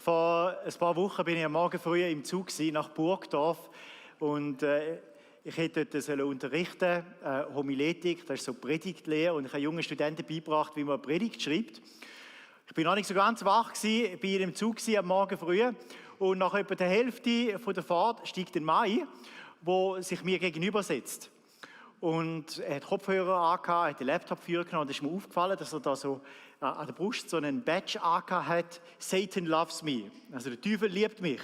Vor ein paar Wochen bin ich am Morgen früh im Zug nach Burgdorf und ich hätte dort unterrichten, Homiletik, das ist so Predigtlehre, und ich habe jungen Studenten beigebracht, wie man eine Predigt schreibt. Ich bin noch nicht so ganz wach gewesen, bin im Zug am Morgen früh und nach etwa der Hälfte von der Fahrt steigt ein Mann ein, der sich mir gegenüber sitzt. Und er hat Kopfhörer angehabt, hat den Laptop genommen und es ist mir aufgefallen, dass er da so an der Brust so einen Badge angehabt hat, Satan loves me, also der Teufel liebt mich.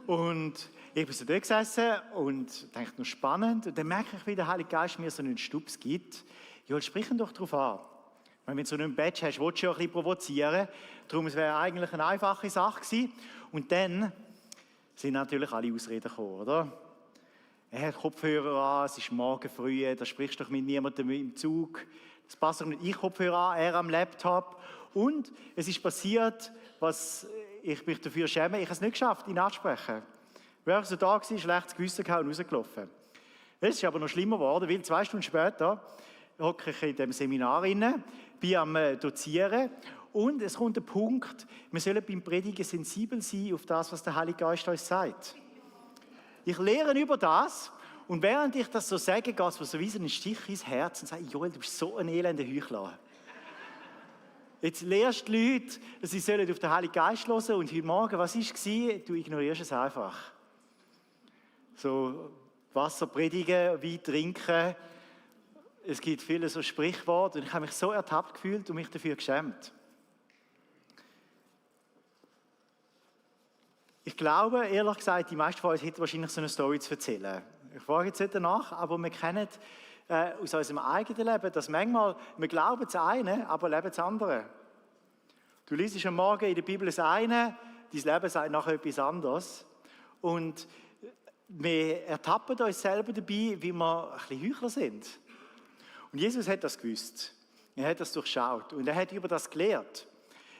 Und ich bin so dort gesessen und dachte, noch spannend. Und dann merke ich, wie der Heilige Geist mir so einen Stups gibt. Ja, sprich ihn doch darauf an. Wenn du so einen Badge hast, willst du ja ein bisschen provozieren. Darum, es wäre eigentlich eine einfache Sache gewesen. Und dann sind natürlich alle Ausreden gekommen, oder? Er hat Kopfhörer an, es ist morgen früh, da sprichst du doch mit niemandem im Zug. Das passt doch nicht, ich Kopfhörer an, er am Laptop. Und es ist passiert, was ich mich dafür schäme, ich habe es nicht geschafft, ihn anzusprechen. Weil ich so da war, schlechtes Gewissen gehabt und rausgelaufen. Es ist aber noch schlimmer geworden, weil 2 Stunden später hocke ich in dem Seminar inne, bin am Dozieren und es kommt der Punkt, wir sollen beim Predigen sensibel sein auf das, was der Heilige Geist uns sagt. Ich lehre über das und während ich das so sage, geht es mir so wie so ein Stich ins Herz und sage, Joel, du bist so ein elender Heuchler. Jetzt lehrst du die Leute, dass sie sollen auf den Heiligen Geist hören und heute Morgen, was war? Du ignorierst es einfach. So Wasser predigen, Wein trinken. Es gibt viele so Sprichworte und ich habe mich so ertappt gefühlt und mich dafür geschämt. Ich glaube, ehrlich gesagt, die meisten von uns hätten wahrscheinlich so eine Story zu erzählen. Ich frage jetzt nicht danach, aber wir kennen aus unserem eigenen Leben, dass manchmal, wir glauben das eine, aber leben das andere. Du liest am Morgen in der Bibel das eine, dein Leben sagt nachher etwas anderes. Und wir ertappen uns selber dabei, wie wir ein bisschen Heuchler sind. Und Jesus hat das gewusst. Er hat das durchschaut und er hat über das gelehrt.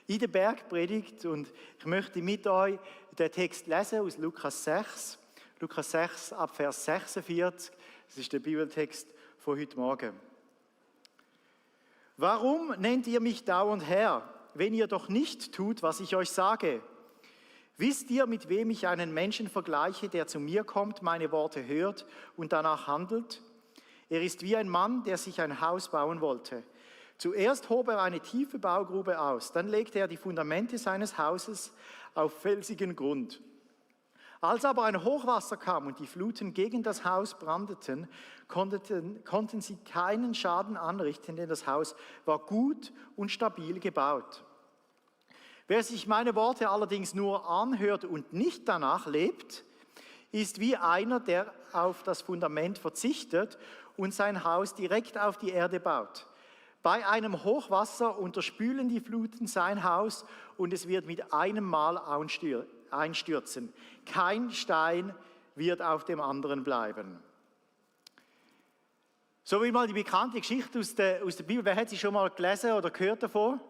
In der Bergpredigt, und ich möchte mit euch den Text lesen aus Lukas 6. Lukas 6 ab Vers 46, das ist der Bibeltext von heute Morgen. Warum nennt ihr mich dauernd Herr, wenn ihr doch nicht tut, was ich euch sage? Wisst ihr, mit wem ich einen Menschen vergleiche, der zu mir kommt, meine Worte hört und danach handelt? Er ist wie ein Mann, der sich ein Haus bauen wollte. Zuerst hob er eine tiefe Baugrube aus, dann legte er die Fundamente seines Hauses auf felsigen Grund. Als aber ein Hochwasser kam und die Fluten gegen das Haus brandeten, konnten sie keinen Schaden anrichten, denn das Haus war gut und stabil gebaut. Wer sich meine Worte allerdings nur anhört und nicht danach lebt, ist wie einer, der auf das Fundament verzichtet und sein Haus direkt auf die Erde baut. Bei einem Hochwasser unterspülen die Fluten sein Haus und es wird mit einem Mal einstürzen. Kein Stein wird auf dem anderen bleiben. So wie mal die bekannte Geschichte aus der Bibel. Wer hat sie schon mal gelesen oder gehört davon?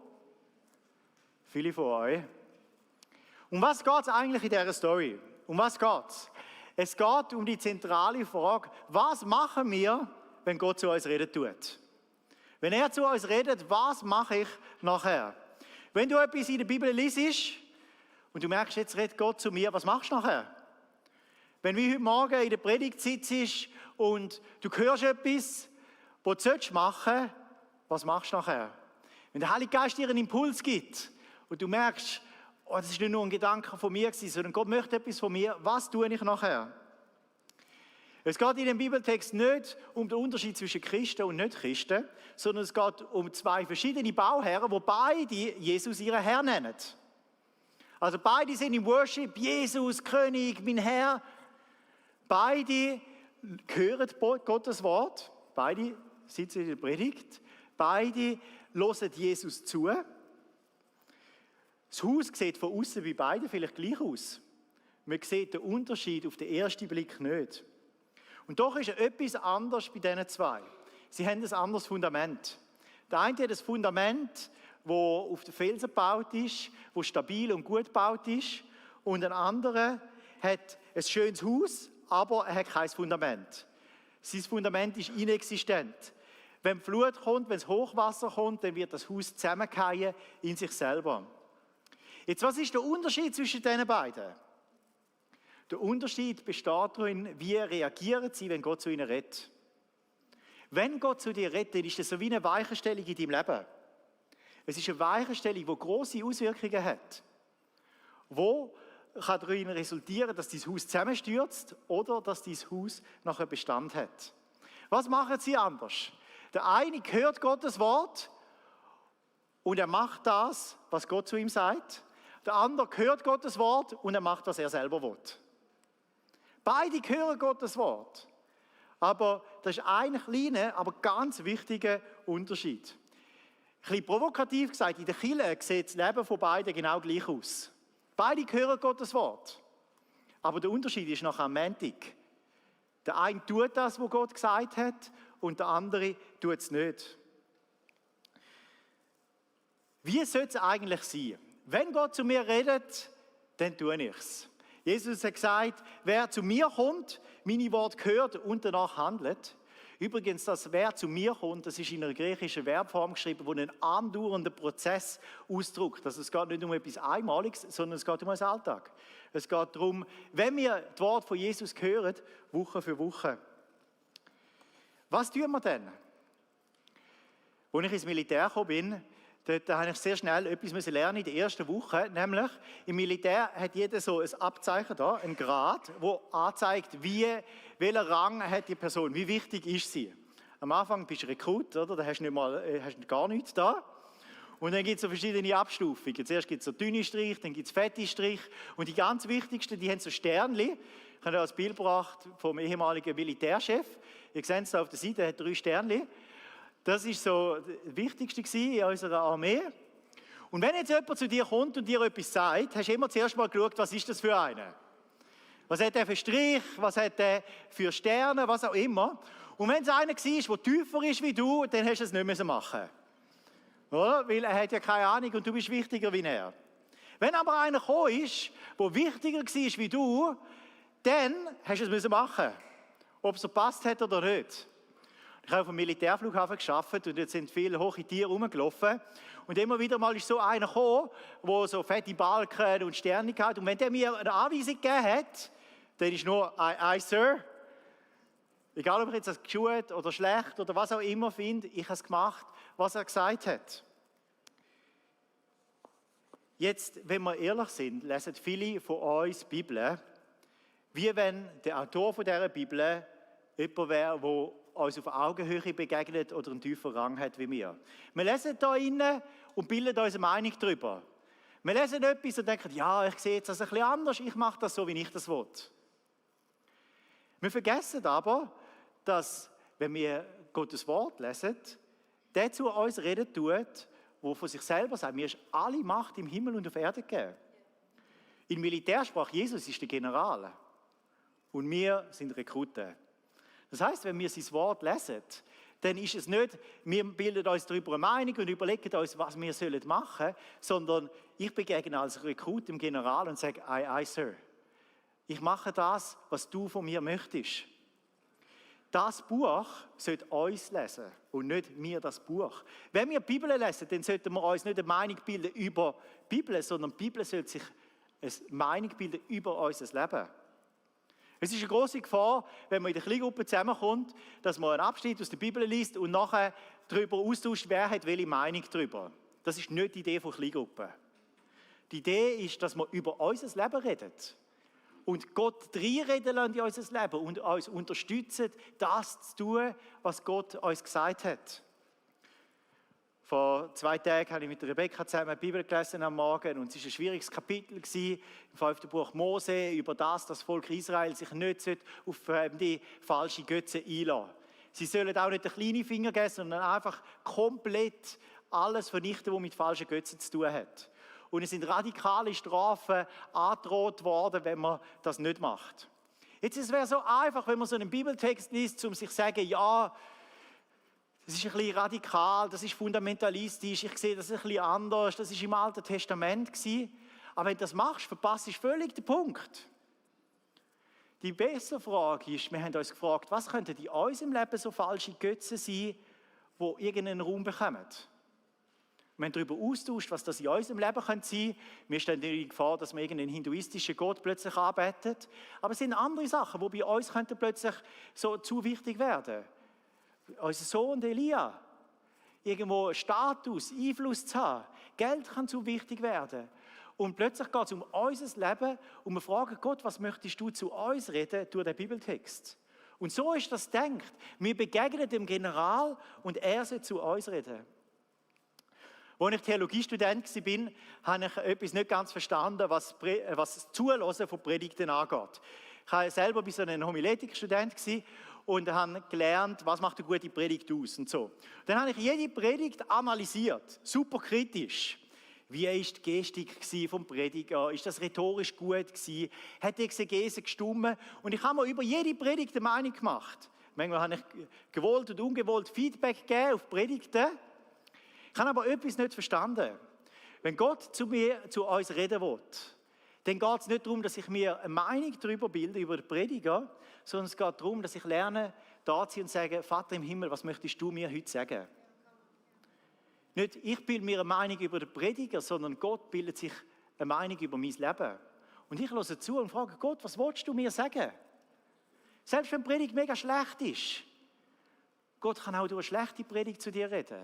Viele von euch. Um was geht es eigentlich in dieser Story? Um was geht es? Es geht um die zentrale Frage, was machen wir, wenn Gott zu uns reden tut? Wenn er zu uns redet, was mache ich nachher? Wenn du etwas in der Bibel liest und du merkst, jetzt redet Gott zu mir, was machst du nachher? Wenn wir heute Morgen in der Predigt sitzt und du hörst etwas, was du machen sollst, was machst du nachher? Wenn der Heilige Geist dir einen Impuls gibt und du merkst, oh, das ist nicht nur ein Gedanke von mir gewesen, sondern Gott möchte etwas von mir, was tue ich nachher? Es geht in dem Bibeltext nicht um den Unterschied zwischen Christen und Nicht-Christen, sondern es geht um 2 verschiedene Bauherren, wo beide Jesus ihren Herr nennen. Also beide sind im Worship, Jesus, König, mein Herr. Beide hören Gottes Wort, beide sitzen in der Predigt, beide hören Jesus zu. Das Haus sieht von außen wie beide vielleicht gleich aus. Man sieht den Unterschied auf den ersten Blick nicht. Und doch ist etwas anders bei diesen 2. Sie haben ein anderes Fundament. Der eine hat ein Fundament, das auf den Felsen gebaut ist, das stabil und gut gebaut ist. Und ein anderer hat ein schönes Haus, aber er hat kein Fundament. Sein Fundament ist inexistent. Wenn die Flut kommt, wenn das Hochwasser kommt, dann wird das Haus zusammenfallen in sich selber. Jetzt, was ist der Unterschied zwischen diesen beiden? Der Unterschied besteht darin, wie reagieren sie, wenn Gott zu ihnen redet. Wenn Gott zu dir redet, ist das so wie eine Weichenstellung in deinem Leben. Es ist eine Weichenstellung, die grosse Auswirkungen hat. Wo kann darin resultieren, dass dein Haus zusammenstürzt oder dass dein Haus nachher Bestand hat. Was machen sie anders? Der eine hört Gottes Wort und er macht das, was Gott zu ihm sagt. Der andere hört Gottes Wort und er macht, was er selber will. Beide hören Gottes Wort. Aber das ist ein kleiner, aber ganz wichtiger Unterschied. Ein bisschen provokativ gesagt, in der Kirche sieht das Leben von beiden genau gleich aus. Beide hören Gottes Wort. Aber der Unterschied ist nachher am Montag. Der eine tut das, was Gott gesagt hat, und der andere tut es nicht. Wie soll es eigentlich sein? Wenn Gott zu mir redet, dann tue ich es. Jesus hat gesagt, wer zu mir kommt, meine Worte hört und danach handelt. Übrigens, das wer zu mir kommt, das ist in einer griechischen Verbform geschrieben, die einen andauernden Prozess ausdrückt. Also es geht nicht um etwas Einmaliges, sondern es geht um den Alltag. Es geht darum, wenn wir das Wort von Jesus hören, Woche für Woche. Was tun wir denn? Als ich ins Militär gekommen bin, dort habe ich sehr schnell etwas lernen in der ersten Woche, nämlich im Militär hat jeder so ein Abzeichen da, ein Grad, wo anzeigt, welchen Rang hat die Person, wie wichtig ist sie. Am Anfang bist du Rekrut, oder? Da hast du gar nichts da. Und dann gibt es so verschiedene Abstufungen. Zuerst gibt es so dünne Strich, dann gibt es fette Strich. Und die ganz wichtigsten, die haben so Sternchen. Ich habe das Bild gebracht vom ehemaligen Militärchef. Ihr seht es da auf der Seite, er hat 3 Sternchen. Das war so das Wichtigste in unserer Armee. Und wenn jetzt jemand zu dir kommt und dir etwas sagt, hast du immer zuerst mal geschaut, was ist das für einer? Was hat er für Strich, was hat er für Sterne, was auch immer. Und wenn es einer war, der tiefer ist wie du, dann hast du es nicht machen. Oder? Weil er hat ja keine Ahnung und du bist wichtiger wie er. Wenn aber einer gekommen ist, der wichtiger war wie du, dann hast du es machen. Ob es so passt hat oder nicht. Ich habe auf dem Militärflughafen gearbeitet und jetzt sind viele hohe Tiere rumgelaufen. Und immer wieder mal ist so einer gekommen, der so fette Balken und Sterne hatte. Und wenn der mir eine Anweisung gegeben hat, dann ist nur «Aye, Sir». Egal, ob ich jetzt das gut oder schlecht oder was auch immer finde, ich habe es gemacht, was er gesagt hat. Jetzt, wenn wir ehrlich sind, lesen viele von uns die Bibel, wie wenn der Autor von dieser Bibel jemand wäre, der uns auf Augenhöhe begegnet oder einen tieferen Rang hat wie wir. Wir lesen da rein und bilden uns eine Meinung darüber. Wir lesen etwas und denken, ja, ich sehe jetzt das ein bisschen anders, ich mache das so, wie ich das will. Wir vergessen aber, dass, wenn wir Gottes Wort lesen, der zu uns reden tut, der von sich selber sagt, mir ist alle Macht im Himmel und auf Erde gegeben. In Militärsprache, Jesus ist der General und wir sind Rekruten. Das heisst, wenn wir sein Wort lesen, dann ist es nicht, wir bilden uns darüber eine Meinung und überlegen uns, was wir machen sollen, sondern ich begegne als Rekrut dem General und sage, aye, Sir. Ich mache das, was du von mir möchtest. Das Buch sollte uns lesen und nicht wir das Buch. Wenn wir die Bibel lesen, dann sollten wir uns nicht eine Meinung bilden über die Bibel, sondern die Bibel sollte sich eine Meinung bilden über unser Leben. Es ist eine grosse Gefahr, wenn man in der Kleingruppe zusammenkommt, dass man einen Abschnitt aus der Bibel liest und nachher darüber austauscht, wer hat welche Meinung darüber. Das ist nicht die Idee von Kleingruppen. Die Idee ist, dass wir über unser Leben reden und Gott reinreden lassen in unser Leben und uns unterstützen, das zu tun, was Gott uns gesagt hat. Vor 2 Tagen habe ich mit Rebecca zusammen die Bibel gelesen am Morgen und es war ein schwieriges Kapitel im 5. Buch Mose über das Volk Israel sich nicht auf die falschen Götzen einlassen. Sie sollen auch nicht den kleinen Finger geben, sondern einfach komplett alles vernichten, was mit falschen Götzen zu tun hat. Und es sind radikale Strafen angedroht worden, wenn man das nicht macht. Jetzt es wäre so einfach, wenn man so einen Bibeltext liest, um sich zu sagen, ja, das ist ein bisschen radikal, das ist fundamentalistisch, ich sehe das ein bisschen anders, das war im Alten Testament. Aber wenn du das machst, verpasst du völlig den Punkt. Die bessere Frage ist, wir haben uns gefragt, was könnten in unserem Leben so falsche Götzen sein, die irgendeinen Raum bekommen? Wir haben darüber austauscht, was das in unserem Leben sein könnte. Wir stehen in der Gefahr, dass wir irgendeinen hinduistischen Gott plötzlich anbeten. Aber es sind andere Sachen, die bei uns könnten plötzlich so zu wichtig werden. Unser Sohn Elia, irgendwo Status, Einfluss zu haben. Geld kann zu wichtig werden. Und plötzlich geht es um unser Leben und wir fragen Gott, was möchtest du zu uns reden durch den Bibeltext? Und so ist das gedacht. Wir begegnen dem General und er soll zu uns reden. Als ich Theologiestudent war, habe ich etwas nicht ganz verstanden, was das Zuhören von Predigten angeht. Ich war selber bei so einem Homiletikstudent und habe gelernt, was macht eine gute Predigt aus und so. Dann habe ich jede Predigt analysiert, super kritisch. Wie war die Gestik vom Prediger? Ist das rhetorisch gut gewesen? Hat die Exegese gestimmt? Und ich habe mir über jede Predigt eine Meinung gemacht. Manchmal habe ich gewollt und ungewollt Feedback gegeben auf Predigten. Ich habe aber etwas nicht verstanden. Wenn Gott zu uns reden will, dann geht es nicht darum, dass ich mir eine Meinung darüber bilde, über den Prediger, sondern es geht darum, dass ich lerne, da zu sein und sage, Vater im Himmel, was möchtest du mir heute sagen? Nicht ich bilde mir eine Meinung über den Prediger, sondern Gott bildet sich eine Meinung über mein Leben. Und ich höre zu und frage Gott, was willst du mir sagen? Selbst wenn die Predigt mega schlecht ist, Gott kann auch durch eine schlechte Predigt zu dir reden.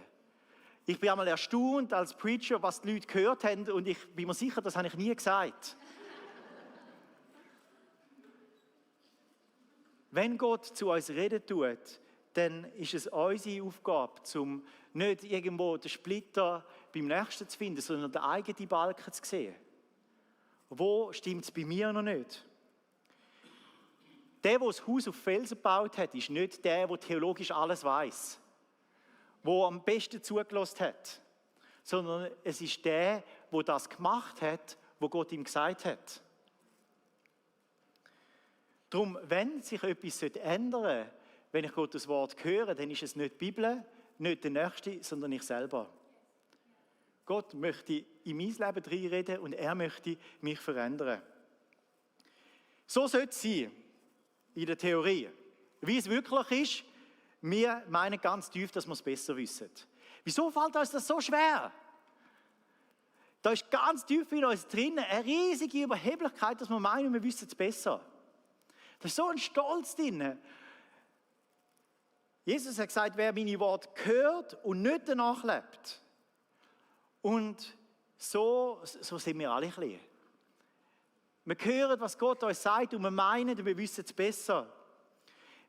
Ich bin einmal erstaunt als Preacher, was die Leute gehört haben und ich bin mir sicher, das habe ich nie gesagt. Wenn Gott zu uns reden tut, dann ist es unsere Aufgabe, um nicht irgendwo den Splitter beim Nächsten zu finden, sondern den eigenen Balken zu sehen. Wo stimmt es bei mir noch nicht? Der das Haus auf Felsen gebaut hat, ist nicht der theologisch alles weiß, der am besten zugelassen hat, sondern es ist der das gemacht hat, was Gott ihm gesagt hat. Darum, wenn sich etwas ändern sollte, wenn ich Gottes Wort höre, dann ist es nicht die Bibel, nicht der Nächste, sondern ich selber. Gott möchte in mein Leben reinreden und er möchte mich verändern. So sollte es sein, in der Theorie. Wie es wirklich ist, wir meinen ganz tief, dass wir es besser wissen. Wieso fällt uns das so schwer? Da ist ganz tief in uns drin eine riesige Überheblichkeit, dass wir meinen, wir wissen es besser. Da ist so ein Stolz drin. Jesus hat gesagt, wer meine Worte hört und nicht danach lebt. Und so sind wir alle ein bisschen. Wir hören, was Gott uns sagt und wir meinen, wir wissen es besser.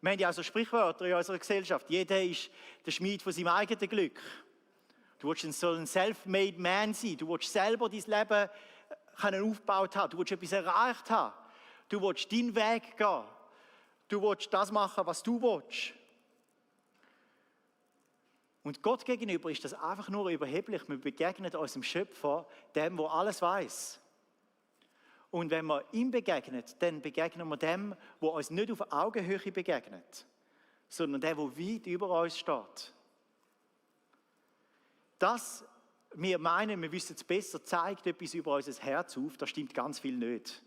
Wir haben ja auch so Sprichwörter in unserer Gesellschaft. Jeder ist der Schmied von seinem eigenen Glück. Du willst so ein self-made man sein. Du willst selber dein Leben aufgebaut haben. Du willst etwas erreicht haben. Du willst deinen Weg gehen. Du willst das machen, was du willst. Und Gott gegenüber ist das einfach nur überheblich. Wir begegnen unserem Schöpfer, dem, der alles weiß. Und wenn wir ihm begegnen, dann begegnen wir dem, der uns nicht auf Augenhöhe begegnet, sondern dem, der weit über uns steht. Dass wir meinen, wir wissen es besser, zeigt etwas über unser Herz auf. Das stimmt ganz viel nicht.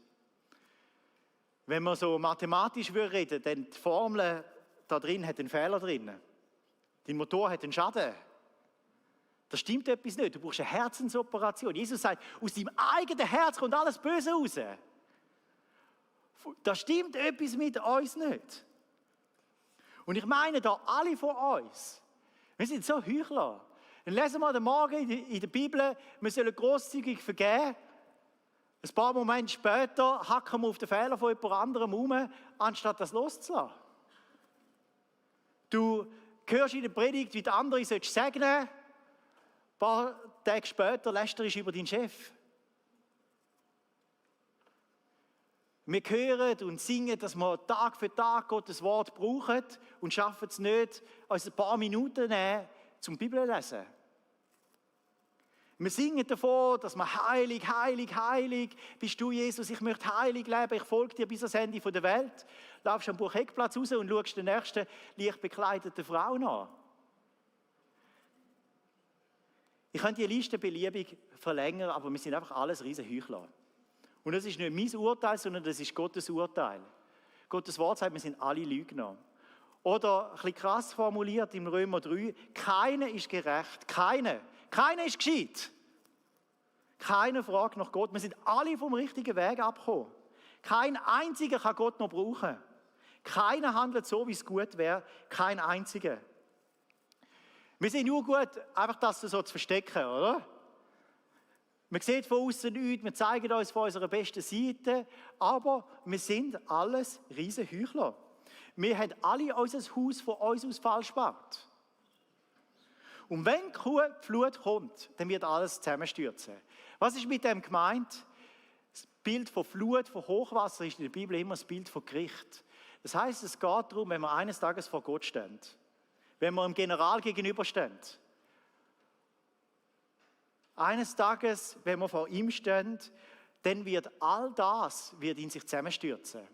Wenn wir so mathematisch reden, dann die Formel da drin hat einen Fehler drin. Dein Motor hat einen Schaden. Das stimmt etwas nicht. Du brauchst eine Herzensoperation. Jesus sagt, aus deinem eigenen Herz kommt alles Böse raus. Da stimmt etwas mit uns nicht. Und ich meine da alle von uns, wir sind so Heuchler. Dann lesen wir den Morgen in der Bibel, wir sollen grosszügig vergeben. Ein paar Momente später hacken wir auf den Fehler von jemand anderem herum, anstatt das loszulassen. Du hörst in der Predigt, wie die andere segnen. Ein paar Tage später lästerst du über deinen Chef. Wir hören und singen, dass wir Tag für Tag Gottes Wort brauchen und schaffen es nicht, uns ein paar Minuten nehmen, zum Bibel lesen. Wir singen davon, dass wir heilig, heilig, heilig bist du, Jesus, ich möchte heilig leben, ich folge dir bis ans Ende der Welt. Laufst am Burgheckplatz raus und schaust der nächsten leicht bekleideten Frau nach. Ich könnte die Liste beliebig verlängern, aber wir sind einfach alles riesen Heuchler. Und das ist nicht mein Urteil, sondern das ist Gottes Urteil. Gottes Wort sagt, wir sind alle Lügner. Oder, ein bisschen krass formuliert im Römer 3, keiner ist gerecht, keiner. Keiner ist gescheit. Keiner fragt nach Gott. Wir sind alle vom richtigen Weg abgekommen. Kein einziger kann Gott noch brauchen. Keiner handelt so, wie es gut wäre. Kein einziger. Wir sind nur gut, einfach das so zu verstecken, oder? Man sieht von außen nichts, wir zeigen uns von unserer besten Seite, aber wir sind alles riesen Heuchler. Wir haben alle unser Haus von uns aus falsch gebaut. Und wenn die Flut kommt, dann wird alles zusammenstürzen. Was ist mit dem gemeint? Das Bild von Flut, von Hochwasser ist in der Bibel immer das Bild von Gericht. Das heisst, es geht darum, wenn wir eines Tages vor Gott stehen, wenn wir dem General gegenüberstehen. Eines Tages, wenn wir vor ihm stehen, dann wird all das in sich zusammenstürzen.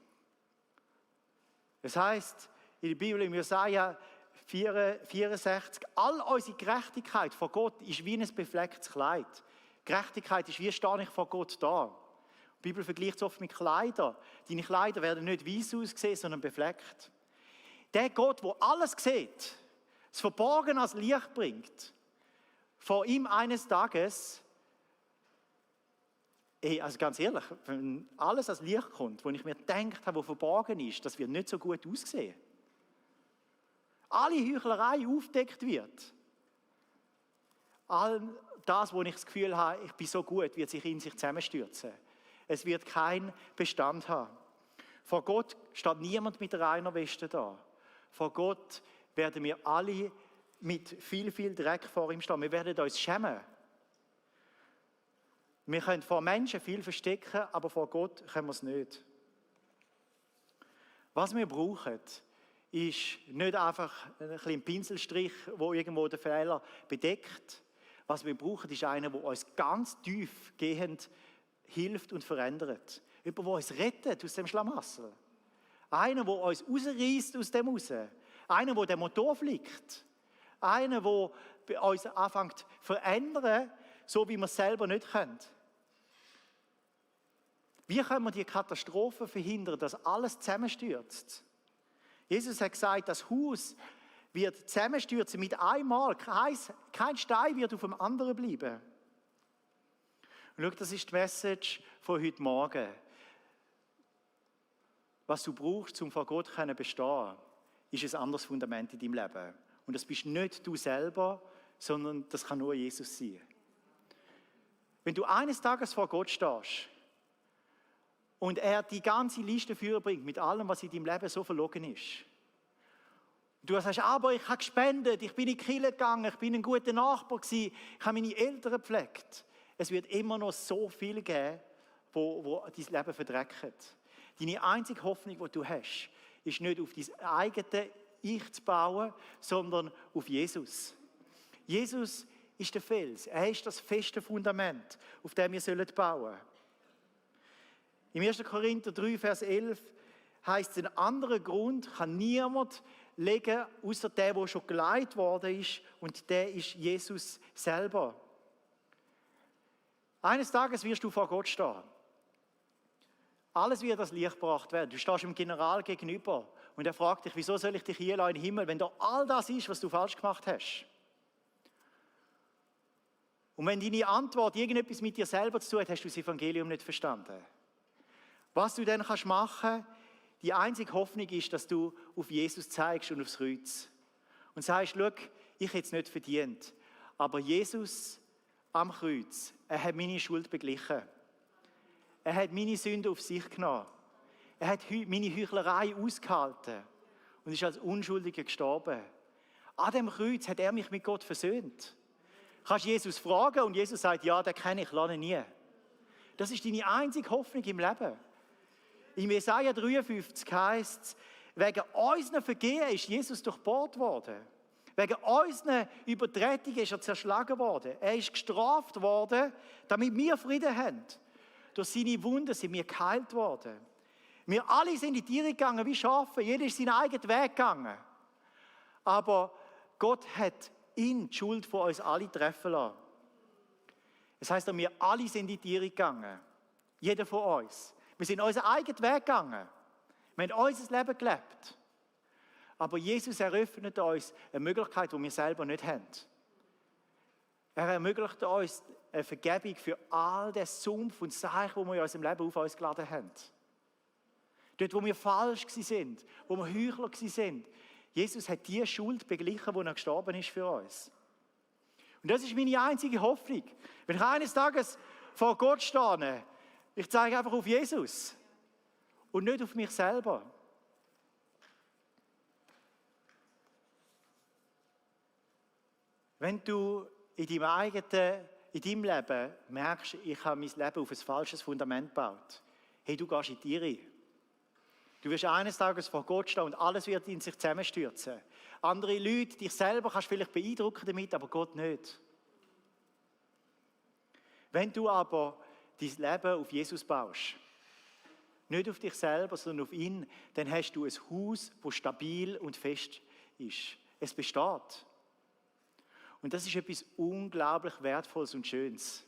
Das heisst, in der Bibel, im Jesaja 64, all unsere Gerechtigkeit vor Gott ist wie ein beflecktes Kleid. Gerechtigkeit ist, wie stehe ich vor Gott da? Die Bibel vergleicht es oft mit Kleidern. Deine Kleider werden nicht weiß aussehen, sondern befleckt. Der Gott, der alles sieht, das Verborgene als Licht bringt, vor ihm eines Tages, also ganz ehrlich, wenn alles als Licht kommt, wo ich mir gedacht habe, wo verborgen ist, das wird nicht so gut aussehen. Alle Heuchlerei aufgedeckt wird. All das, wo ich das Gefühl habe, ich bin so gut, wird sich in sich zusammenstürzen. Es wird keinen Bestand haben. Vor Gott steht niemand mit reiner Weste da. Vor Gott werden wir alle mit viel, viel Dreck vor ihm stehen. Wir werden uns schämen. Wir können vor Menschen viel verstecken, aber vor Gott können wir es nicht. Was wir brauchen, ist nicht einfach ein Pinselstrich, der irgendwo den Fehler bedeckt. Was wir brauchen, ist einer, der uns ganz tiefgehend hilft und verändert. Jemand, der uns rettet aus dem Schlamassel. Einer, der uns rausreißt aus dem raus. Einer, der den Motor flickt. Einer, der bei uns anfängt zu verändern, so wie wir es selber nicht können. Wie können wir die Katastrophe verhindern, dass alles zusammenstürzt? Jesus hat gesagt, das Haus wird zusammenstürzen mit einmal. Kein Stein wird auf dem anderen bleiben. Und schau, das ist die Message von heute Morgen. Was du brauchst, um vor Gott zu bestehen, ist ein anderes Fundament in deinem Leben. Und das bist nicht du selber, sondern das kann nur Jesus sein. Wenn du eines Tages vor Gott stehst und er die ganze Liste vorbringt mit allem, was in deinem Leben so verlogen ist. Du sagst, aber ich habe gespendet, ich bin in die Kirche gegangen, ich bin ein guter Nachbar gewesen, ich habe meine Eltern gepflegt. Es wird immer noch so viel geben, wo dein Leben verdrecken. Deine einzige Hoffnung, die du hast, ist nicht auf dein eigenes Ich zu bauen, sondern auf Jesus. Jesus ist der Fels. Er ist das feste Fundament, auf dem wir bauen sollen. Im 1. Korinther 3, Vers 11 heisst es, einen anderen Grund kann niemand legen, außer der schon geleitet worden ist, und der ist Jesus selber. Eines Tages wirst du vor Gott stehen. Alles wird das Licht gebracht werden. Du stehst dem General gegenüber und er fragt dich, wieso soll ich dich hier in den Himmel, wenn da all das ist, was du falsch gemacht hast? Und wenn deine Antwort irgendetwas mit dir selber zu tun hat, hast du das Evangelium nicht verstanden. Was du dann machen kannst, die einzige Hoffnung ist, dass du auf Jesus zeigst und aufs Kreuz. Und sagst, schau, ich hätte es nicht verdient, aber Jesus am Kreuz, er hat meine Schuld beglichen. Er hat meine Sünde auf sich genommen. Er hat meine Heuchlerei ausgehalten und ist als Unschuldiger gestorben. An dem Kreuz hat er mich mit Gott versöhnt. Du kannst Jesus fragen und Jesus sagt, ja, den kenne ich, lerne nie. Das ist deine einzige Hoffnung im Leben. Im Jesaja 53 heisst es, wegen unseren Vergehen ist Jesus durchbohrt worden. Wegen unseren Übertretungen ist er zerschlagen worden. Er ist gestraft worden, damit wir Frieden haben. Durch seine Wunden sind wir geheilt worden. Wir alle sind in die Tiere gegangen wie Schafe. Jeder ist seinen eigenen Weg gegangen. Aber Gott hat ihn, die Schuld von uns alle, treffen lassen. Das heisst, wir alle sind in die Tiere gegangen. Jeder von uns. Wir sind unseren eigenen Weg gegangen. Wir haben unser Leben gelebt. Aber Jesus eröffnet uns eine Möglichkeit, die wir selber nicht haben. Er ermöglicht uns eine Vergebung für all den Sumpf und Seich, wo wir in unserem Leben auf uns geladen haben. Dort, wo wir falsch waren, wo wir Heuchler waren. Jesus hat die Schuld beglichen, wo er gestorben ist für uns. Und das ist meine einzige Hoffnung. Wenn ich eines Tages vor Gott stehe, ich zeige einfach auf Jesus und nicht auf mich selber. Wenn du in deinem Leben merkst, ich habe mein Leben auf ein falsches Fundament gebaut, hey, du gehst in die Irre. Du wirst eines Tages vor Gott stehen und alles wird in sich zusammenstürzen. Andere Leute, dich selber kannst du vielleicht beeindrucken damit, aber Gott nicht. Wenn du aber dein Leben auf Jesus baust, nicht auf dich selber, sondern auf ihn, dann hast du ein Haus, das stabil und fest ist. Es besteht. Und das ist etwas unglaublich Wertvolles und Schönes.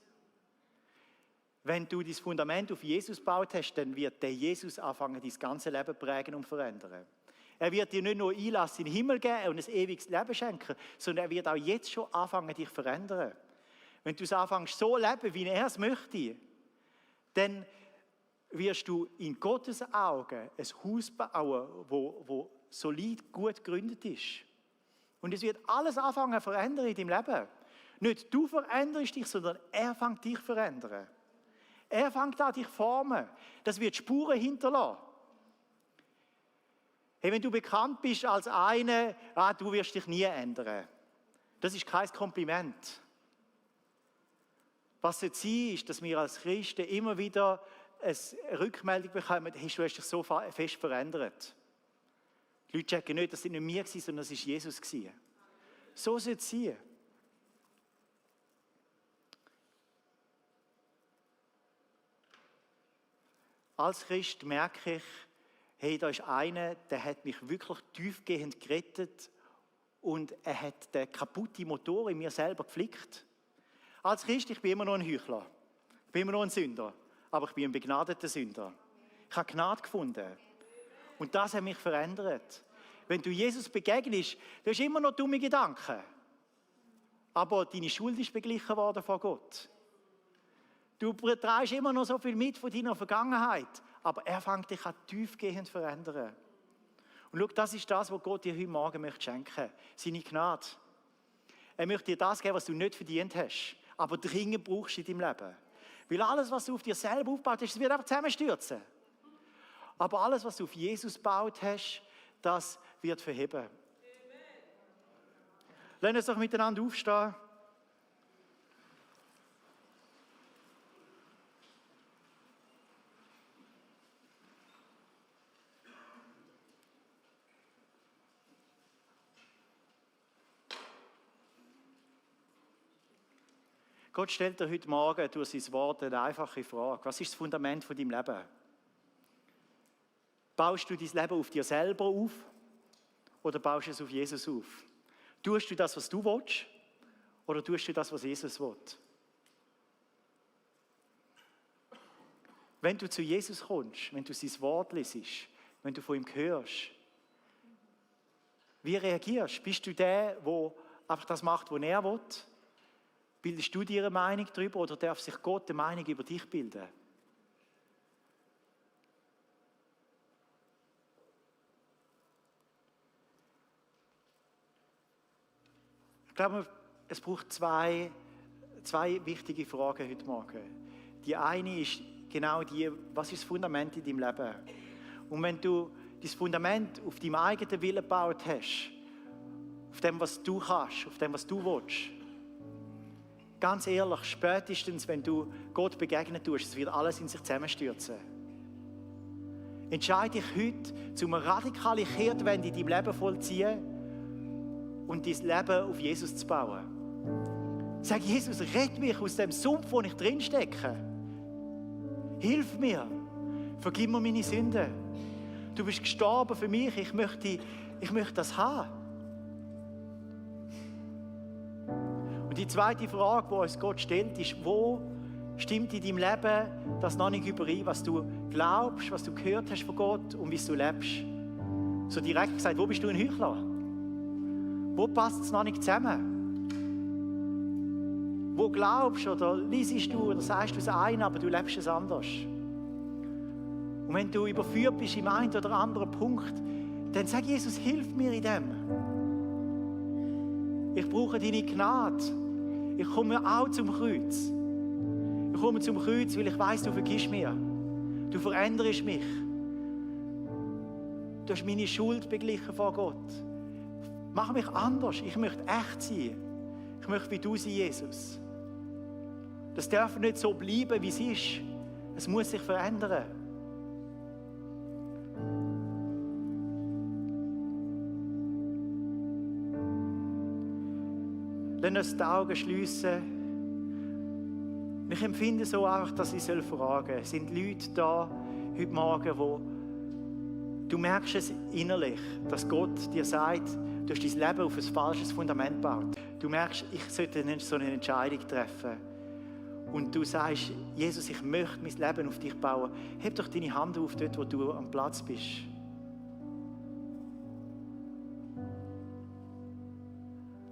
Wenn du das Fundament auf Jesus gebaut hast, dann wird der Jesus anfangen, dein ganze Leben prägen und verändern. Er wird dir nicht nur Einlass in den Himmel geben und ein ewiges Leben schenken, sondern er wird auch jetzt schon anfangen, dich zu verändern. Wenn du es anfängst, so zu leben, wie er es möchte, dann wirst du in Gottes Augen ein Haus bauen, das solid, gut gegründet ist. Und es wird alles anfangen zu verändern in deinem Leben. Nicht du veränderst dich, sondern er fängt dich zu verändern. Er fängt an, dich zu formen. Das wird Spuren hinterlassen. Hey, wenn du bekannt bist als einer, du wirst dich nie ändern. Das ist kein Kompliment. Was sein sollte, ist, dass wir als Christen immer wieder eine Rückmeldung bekommen, hey, du hast dich so fest verändert. Die Leute checken nicht, das war nicht wir, sondern es war Jesus. So soll es sein. Als Christ merke ich, hey, da ist einer, der hat mich wirklich tiefgehend gerettet und er hat den kaputten Motor in mir selber geflickt. Als Christ, ich bin immer noch ein Heuchler. Ich bin immer noch ein Sünder. Aber ich bin ein begnadeter Sünder. Ich habe Gnade gefunden. Und das hat mich verändert. Wenn du Jesus begegnest, du hast immer noch dumme Gedanken. Aber deine Schuld ist beglichen worden vor Gott. Du trägst immer noch so viel mit von deiner Vergangenheit. Aber er fängt dich an tiefgehend zu verändern. Und schau, das ist das, was Gott dir heute Morgen möchte schenken. Seine Gnade. Er möchte dir das geben, was du nicht verdient hast, aber dringend brauchst in deinem Leben. Weil alles, was du auf dir selber aufgebaut hast, das wird einfach zusammenstürzen. Aber alles, was du auf Jesus gebaut hast, das wird verheben. Lass uns doch miteinander aufstehen. Gott stellt dir heute Morgen durch sein Wort eine einfache Frage. Was ist das Fundament von deinem Leben? Baust du dein Leben auf dir selber auf oder baust du es auf Jesus auf? Tust du das, was du willst, oder tust du das, was Jesus will? Wenn du zu Jesus kommst, wenn du sein Wort liest, wenn du von ihm hörst, wie reagierst du? Bist du der, der einfach das macht, was er will? Bildest du dir eine Meinung darüber oder darf sich Gott eine Meinung über dich bilden? Ich glaube, es braucht zwei wichtige Fragen heute Morgen. Die eine ist genau die, was ist das Fundament in deinem Leben? Und wenn du das Fundament auf deinem eigenen Willen gebaut hast, auf dem, was du kannst, auf dem, was du willst, ganz ehrlich, spätestens, wenn du Gott begegnen tust, es wird alles in sich zusammenstürzen. Entscheide dich heute, zu einer radikalen Kehrtwende in deinem Leben vollziehen und dein Leben auf Jesus zu bauen. Sag, Jesus, rette mich aus dem Sumpf, wo ich drinstecke. Hilf mir. Vergib mir meine Sünden. Du bist gestorben für mich. Ich möchte das haben. Und die zweite Frage, die uns Gott stellt, ist, wo stimmt in deinem Leben das noch nicht überein, was du glaubst, was du gehört hast von Gott und wie du lebst? So direkt gesagt, wo bist du ein Heuchler? Wo passt es noch nicht zusammen? wo glaubst oder liest du oder sagst du es ein, aber du lebst es anders. Und wenn du überführt bist im einen oder anderen Punkt, dann sag Jesus, hilf mir in dem. Ich brauche deine Gnade. Ich komme auch zum Kreuz. Ich komme zum Kreuz, weil ich weiss, du vergisst mir. Du veränderst mich. Du hast meine Schuld beglichen vor Gott. Mach mich anders. Ich möchte echt sein. Ich möchte wie du sein, Jesus. Das darf nicht so bleiben, wie es ist. Es muss sich verändern. Lass uns die Augen schliessen. Ich empfinde so einfach, dass ich fragen soll. Es sind Leute da heute Morgen, wo du merkst es innerlich, dass Gott dir sagt, du hast dein Leben auf ein falsches Fundament gebaut. Du merkst, ich sollte so eine Entscheidung treffen. Und du sagst, Jesus, ich möchte mein Leben auf dich bauen. Heb doch deine Hand auf, dort, wo du am Platz bist.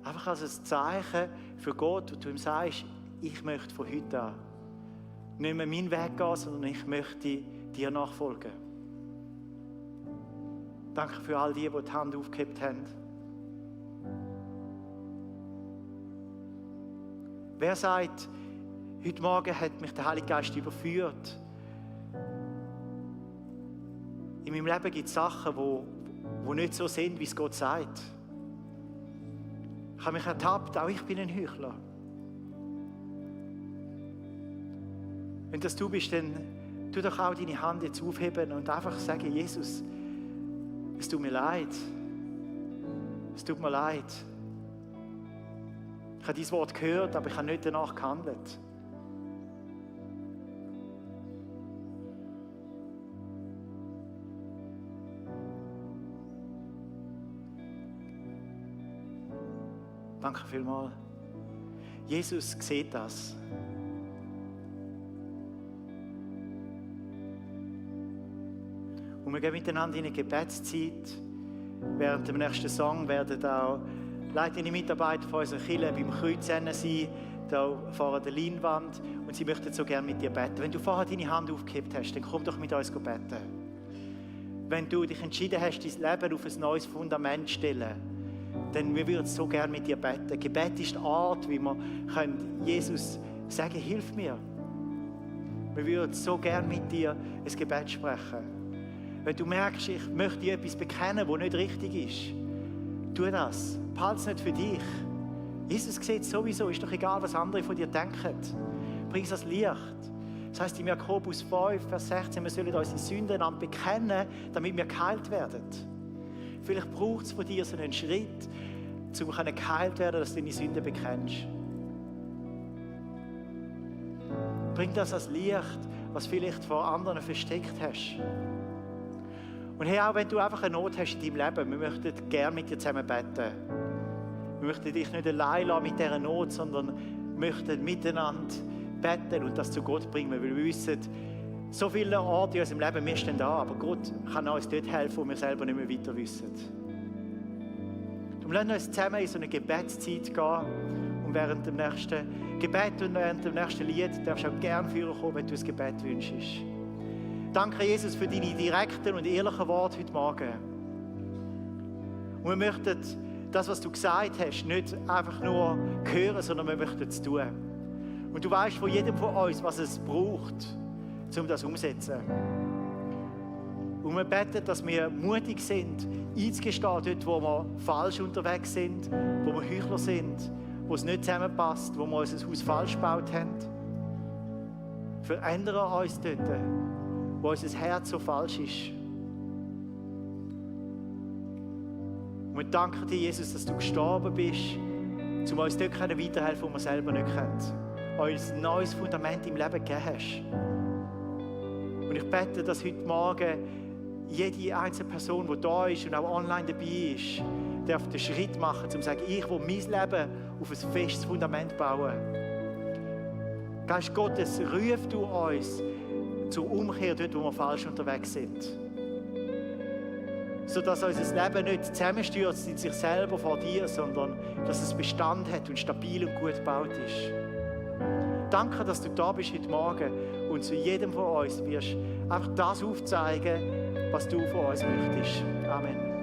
Einfach als ein Zeichen für Gott, wo du ihm sagst, ich möchte von heute an nicht mehr meinen Weg gehen, sondern ich möchte dir nachfolgen. Danke für all die Hand aufgehebt haben. Wer sagt, heute Morgen hat mich der Heilige Geist überführt? In meinem Leben gibt es Sachen, die nicht so sind, wie es Gott sagt. Ich habe mich ertappt, auch ich bin ein Heuchler. Wenn das du bist, dann tu doch auch deine Hand jetzt aufheben und einfach sagen, Jesus, es tut mir leid. Es tut mir leid. Ich habe dieses Wort gehört, aber ich habe nicht danach gehandelt. Danke vielmals. Jesus sieht das. Und wir gehen miteinander in eine Gebetszeit. Während dem nächsten Song werden auch leitende Mitarbeiter von unserer Kirche beim Kreuz sein, da vor der Leinwand. Und sie möchten so gerne mit dir beten. Wenn du vorher deine Hand aufgehebt hast, dann komm doch mit uns beten. Wenn du dich entschieden hast, dein Leben auf ein neues Fundament zu stellen, dann wir würden so gerne mit dir beten. Gebet ist die Art, wie wir Jesus sagen, hilf mir. Wir würden so gerne mit dir ein Gebet sprechen. Wenn du merkst, ich möchte dir etwas bekennen, das nicht richtig ist, tu das. Behalte es nicht für dich. Jesus sieht es sowieso, ist doch egal, was andere von dir denken. Bring es ans Licht. Das heisst, im Jakobus 5, Vers 16, wir sollen unsere Sünden bekennen, damit wir geheilt werden. Vielleicht braucht es von dir so einen Schritt, um geheilt werden, dass du deine Sünden bekennst. Bring das ans Licht, was vielleicht vor anderen versteckt hast. Und hey, auch wenn du einfach eine Not hast in deinem Leben, wir möchten gerne mit dir zusammen beten. Wir möchten dich nicht allein lassen mit dieser Not, sondern möchten miteinander beten und das zu Gott bringen, weil wir wissen, so viele Orte in unserem Leben, wir stehen da, aber Gott kann uns dort helfen, wo wir selber nicht mehr weiter wissen. Darum lassen wir uns zusammen in so eine Gebetszeit gehen und während dem nächsten Gebet und während dem nächsten Lied darfst du auch gerne kommen, wenn du ein Gebet wünschst. Danke, Jesus, für deine direkten und ehrlichen Worte heute Morgen. Und wir möchten das, was du gesagt hast, nicht einfach nur hören, sondern wir möchten es tun. Und du weißt von jedem von uns, was es braucht, um das umzusetzen. Und wir beten, dass wir mutig sind, einzugestehen, dort, wo wir falsch unterwegs sind, wo wir Heuchler sind, wo es nicht zusammenpasst, wo wir unser Haus falsch gebaut haben. Verändere uns dort, wo unser Herz so falsch ist. Und wir danken dir, Jesus, dass du gestorben bist, um uns dort weiterhelfen, wo wir selber nicht können. Uns ein neues Fundament im Leben gegeben hast. Und ich bete, dass heute Morgen jede einzelne Person, die da ist und auch online dabei ist, darf den Schritt machen, um zu sagen, ich will mein Leben auf ein festes Fundament bauen. Geist Gottes, ruf du uns zur Umkehr dort, wo wir falsch unterwegs sind. Sodass unser Leben nicht zusammenstürzt in sich selber vor dir, sondern dass es Bestand hat und stabil und gut gebaut ist. Danke, dass du da bist heute Morgen und zu jedem von uns wirst einfach das aufzeigen, was du von uns möchtest. Amen.